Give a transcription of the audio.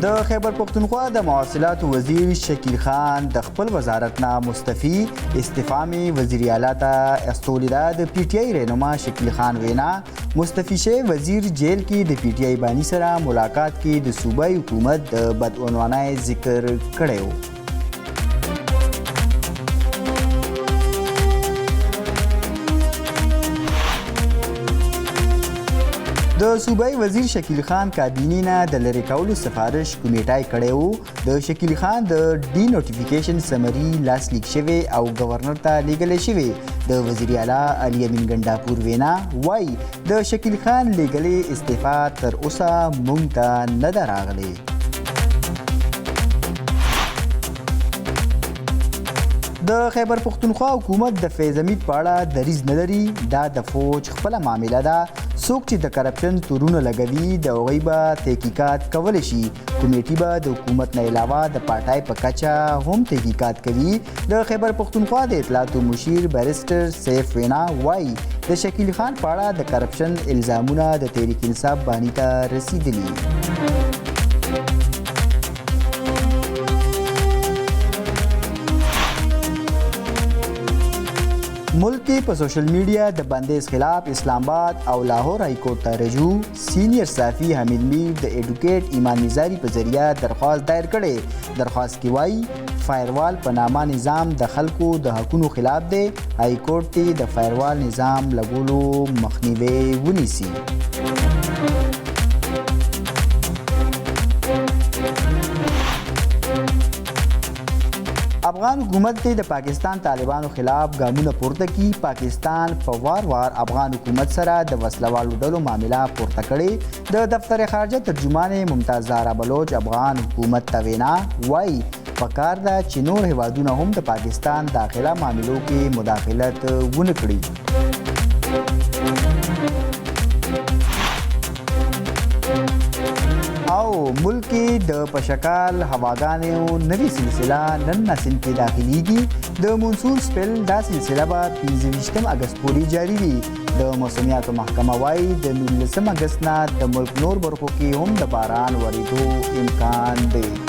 د خیبر پښتونخوا د مواصلاتو وزیر شکیل خان د خپل وزارت نه مستعفي استعفا وزیر اعلی ته استولې ده. د پی ټی آی رهنما شکیل خان وینا مستعفي شوی وزیر جیل کې د پی ټی آی بانی سره ملاقات کې د صوبایي حکومت د بدعنوانۍ ذکر کړی و. د صوبایي وزیر شکیل خان کابینې نه د لرې کولو سفارش کمیټه کړی و. د شکیل خان د ډي نوټیفیکیشن سمري لاسلیک شوی او گورنر ته لیږلی شوی. د وزیر اعلی علي امین ګنډاپور وینا وایي د شکیل خان لیږلې استعفا تر اوسه موږ ته نه ده راغلې. د خیبر پښتونخوا حکومت د فیض حمید په اړه دریځ نه لري. دا د فوج خپله معامله ده. څوک چې د کرپشن تورونه لګوي د هغوی به تحقیقات کولی شي. کمیټې به د حکومت نه علاوه د پارټۍ په کچه هم تحقیقات کوي. د خیبر پښتونخوا د اطلاعاتو مشیر بیرسټر سیف وینا وایي د شکیل خان په اړه د کرپشن الزامونه د تحریک انصاف بانی ته رسیدلي. ملک کې په سوشل میډیا د بندیز خلاف اسلام آباد او لاهور های کورټ ته رجوع سینیر صحافي حمید میر د ایډوکیټ ایمان نظاري په ذریعه درخواست دایر کړی. درخواست کې وایي فایروال په نامه نظام د خلکو د حقونو خلاف دی. های کورټ ته د فایروال نظام لګولو مخنیوی ونیسي. افغان حکومت د پاکستان طالبانو خلاف ګامونه پورته کی. پاکستان په وار افغان حکومت سره د وسلوالو ډلو معامله پورته کړې. د دفتر خارجه ترجمان ممتاز زهرا بلوچ افغان حکومت ته وینا وایي پکار ده چې نور هیوادونه هم د پاکستان داخله معاملو کې مداخلت ونه کړي. او ملک کې د پشکال هواګانو نوې سلسله نن نسل کې داخليږي. د مونسون سپیل دا سلسله به 25 اگست پورې جاری وي. د موسمیاتو محکمه وایي د 19 اگست نه د ملک نور برخو کې هم د باران ورېدو امکان دی.